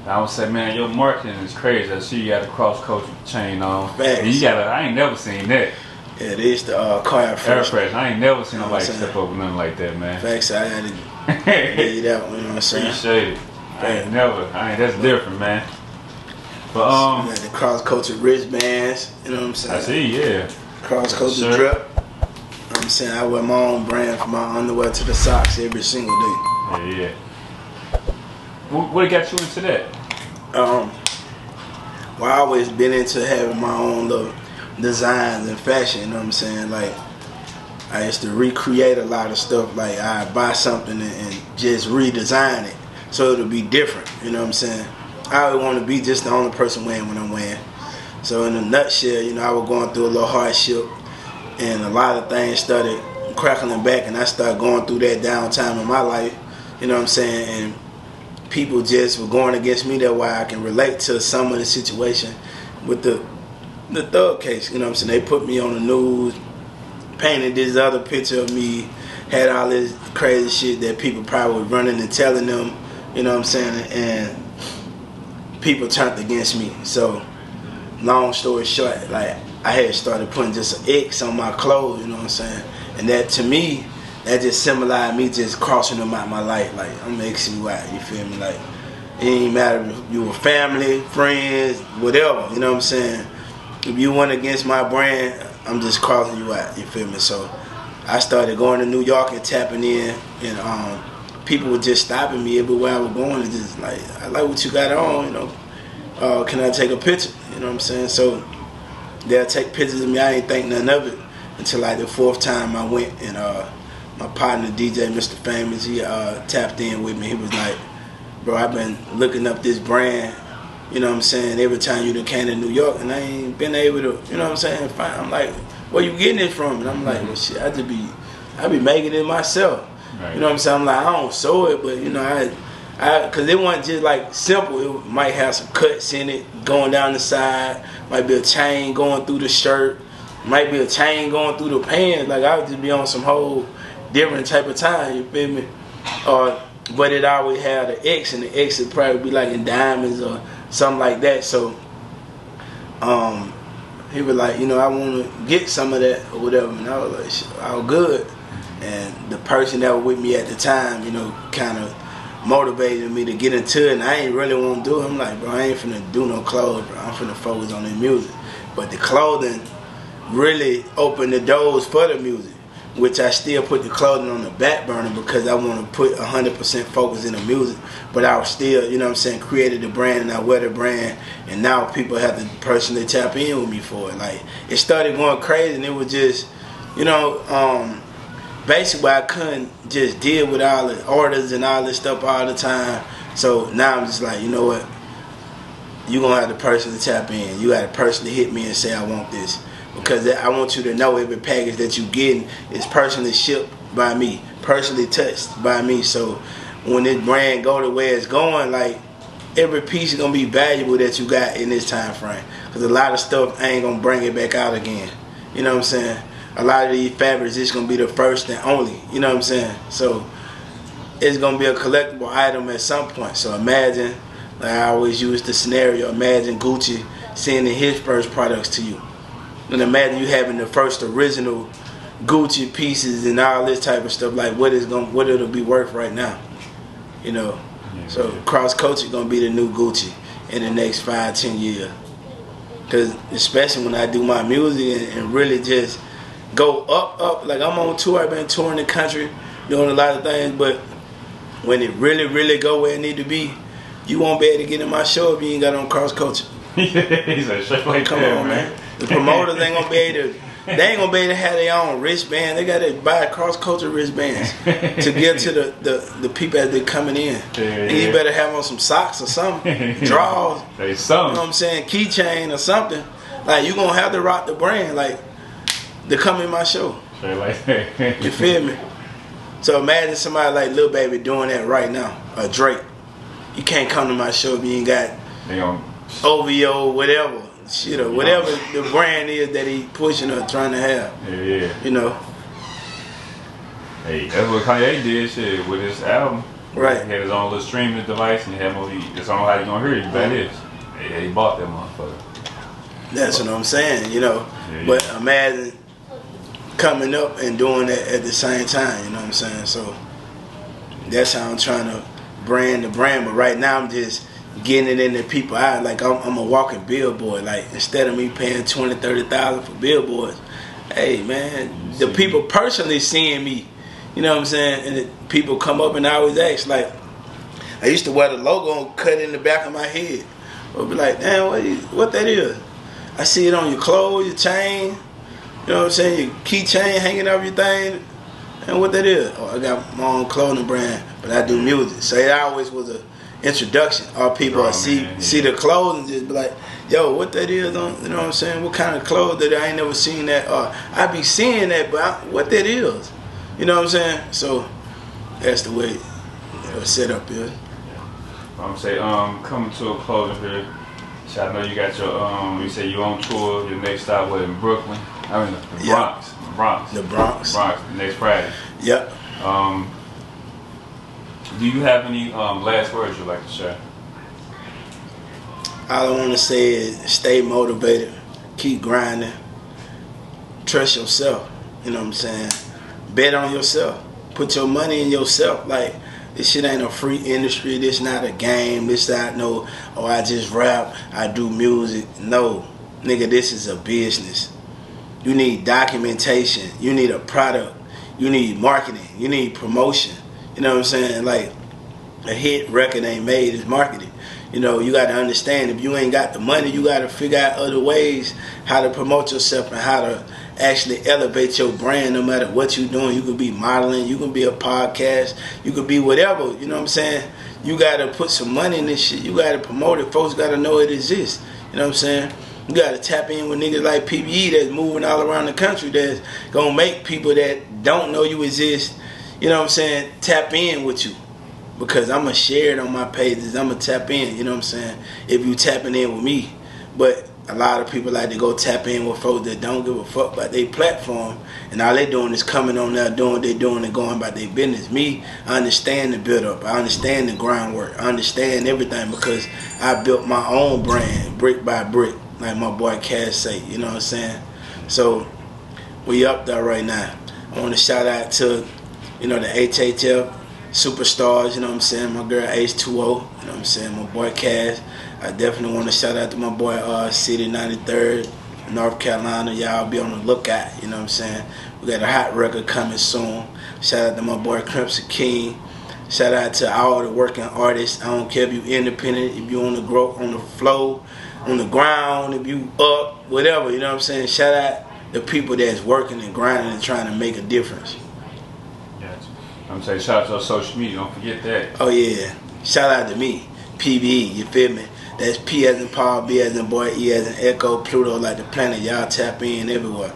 I would say, man, your marketing is crazy. I see you got a Kross Kulture chain on. Facts. And you got I ain't never seen that. Yeah, it is the car Air fresh. I ain't never seen nobody step up with nothing like that, man. Facts, I had to give you that one, you know what I'm saying? Appreciate it. That's different, man. But you got the Kross Kulture wristbands, you know what I'm saying? I see, yeah. Kross Kulture drip. You know what I'm saying? I wear my own brand from my underwear to the socks every single day. Yeah. What got you into that? Well, I always been into having my own little designs and fashion, you know what I'm saying? Like, I used to recreate a lot of stuff. Like, I buy something and just redesign it so it'll be different, you know what I'm saying? I always want to be just the only person wearing what I'm wearing. So in a nutshell, you know, I was going through a little hardship and a lot of things started crackling back, and I started going through that downtime in my life, you know what I'm saying? And people just were going against me. That's why I can relate to some of the situation with the thug case, you know what I'm saying? They put me on the news, painted this other picture of me, had all this crazy shit that people probably were running and telling them, you know what I'm saying? And people turned against me. So, long story short, like, I had started putting just an X on my clothes, you know what I'm saying? And that, to me, that just symbolized me just crossing them out my life. Like, I'm Xing you out, you feel me? Like, it ain't matter if you were family, friends, whatever, you know what I'm saying? If you went against my brand, I'm just crossing you out, you feel me? So, I started going to New York and tapping in, and people were just stopping me everywhere I was going and just like, I like what you got on, you know. Can I take a picture? You know what I'm saying? So, they'll take pictures of me. I ain't think nothing of it until like the fourth time I went, and my partner DJ Mr. Famous, he tapped in with me. He was like, bro, I've been looking up this brand, you know what I'm saying, every time you done came to New York, and I ain't been able to, you know what I'm saying, find. I'm like, where you getting it from? And I'm like, well, shit, I be making it myself. Right. You know what I'm saying? I'm like, I don't sew it, but you know, cause it wasn't just like simple. It might have some cuts in it going down the side. Might be a chain going through the shirt. Might be a chain going through the pants. Like, I would just be on some whole different type of time. You feel me? But it always had an X, and the X would probably be like in diamonds or something like that. So, he was like, you know, I want to get some of that or whatever. And I was like, shit, all good. And the person that was with me at the time, you know, kind of motivated me to get into it, and I ain't really want to do it. I'm like, bro, I ain't finna do no clothes, bro. I'm finna focus on the music. But the clothing really opened the doors for the music, which I still put the clothing on the back burner because I want to put 100% focus in the music. But I was still, you know what I'm saying, created the brand, and I wear the brand, and now people have to personally tap in with me for it. Like, it started going crazy, and it was just, you know, basically I couldn't just deal with all the orders and all this stuff all the time. So now I'm just like, you know what, you gonna have the person to tap in. You got a person to hit me and say, I want this. Because I want you to know every package that you getting is personally shipped by me, personally touched by me. So when this brand go to where it's going, like, every piece is gonna be valuable that you got in this time frame. Because a lot of stuff ain't gonna bring it back out again. You know what I'm saying? A lot of these fabrics is gonna be the first and only. You know what I'm saying? So it's gonna be a collectible item at some point. So imagine, like I always use the scenario, imagine Gucci sending his first products to you. And imagine you having the first original Gucci pieces and all this type of stuff. Like, what it'll be worth right now, you know? Yeah, so Kross Kulture gonna be the new Gucci in the next 5-10 years. Cause especially when I do my music and really just go up. Like, I'm on tour. I've been touring the country, doing a lot of things. But when it really go where it need to be, you won't be able to get in my show if you ain't got on Kross Kulture. He's a shit like Come on, man. The promoters ain't gonna be able to. They ain't gonna be able to have their own wristband. They gotta buy Kross Kulture wristbands to give to the people as they coming in. Yeah, and you better have on some socks or something, drawers. They something. You know what I'm saying? Keychain or something. Like, you gonna have to rock the brand, like, to come in my show. Like that. You feel me? So imagine somebody like Lil Baby doing that right now, or Drake. You can't come to my show if you ain't got OVO, whatever. Shit, or whatever the brand is that he pushing or trying to have. Yeah. You know. Hey, that's what Kanye did, shit, with his album. Right. He had his own little streaming device, and he had more. That's all how you gonna hear you. But it is. Yeah, he bought that motherfucker. That's what I'm saying, you know. Yeah, But imagine coming up and doing that at the same time, you know what I'm saying? So that's how I'm trying to brand the brand. But right now I'm just getting it in the people's eyes. Like I'm a walking billboard. Like instead of me paying $20,000-$30,000 for billboards, hey man, the people personally seeing me, you know what I'm saying? And people come up and I always ask, like, I used to wear the logo cut in the back of my head. I'll be like, damn, what that is? I see it on your clothes, your chain, you know what I'm saying, your keychain hanging off your thing, and what that is? Oh, I got my own clothing brand, but I do music. So it always was an introduction. All people see the clothes and just be like, yo, what that is on, you know what I'm saying? What kind of clothes that I ain't never seen that? I be seeing that, but what that is? You know what I'm saying? So that's the way the setup is. I'm saying, coming to a closing here. So I know you got your, you say you on tour. Your next stop was in Brooklyn. I mean, the Bronx. Yep. The Bronx. The Bronx. Bronx. Next Friday. Yep. Do you have any last words you'd like to share? All I want to say is stay motivated, keep grinding, trust yourself. You know what I'm saying? Bet on yourself. Put your money in yourself. Like, this shit ain't a free industry. This not a game. This not no, oh, I just rap, I do music. No, nigga, this is a business. You need documentation. You need a product. You need marketing. You need promotion. You know what I'm saying? Like, a hit record ain't made, it's marketed. You know, you got to understand, if you ain't got the money, you got to figure out other ways how to promote yourself and how to actually elevate your brand no matter what you're doing. You can be modeling, you can be a podcast, you could be whatever, you know what I'm saying? You got to put some money in this shit. You got to promote it. Folks got to know it exists. You know what I'm saying? You got to tap in with niggas like PBE that's moving all around the country that's going to make people that don't know you exist, you know what I'm saying, tap in with you. Because I'm going to share it on my pages. I'm going to tap in, you know what I'm saying, if you tapping in with me. But a lot of people like to go tap in with folks that don't give a fuck about their platform. And all they doing is coming on there, doing what they doing and going about their business. Me, I understand the build up. I understand the groundwork. I understand everything because I built my own brand brick by brick, like my boy Cass say, you know what I'm saying? So we up there right now. I want to shout out to, you know, the HHF superstars, you know what I'm saying, my girl H2O, you know what I'm saying, my boy Cass. I definitely want to shout out to my boy City 93rd, North Carolina. Y'all be on the lookout, you know what I'm saying. We got a hot record coming soon. Shout out to my boy Crimson King. Shout out to all the working artists. I don't care if you independent, if you on the growth, on the flow, on the ground, if you up, whatever, you know what I'm saying. Shout out the people that's working and grinding and trying to make a difference. I'm saying shout out to our social media, don't forget that. Oh yeah, shout out to me, PBE, you feel me? That's P as in Paul, B as in boy, E as in Echo, Pluto like the planet, y'all tap in everywhere.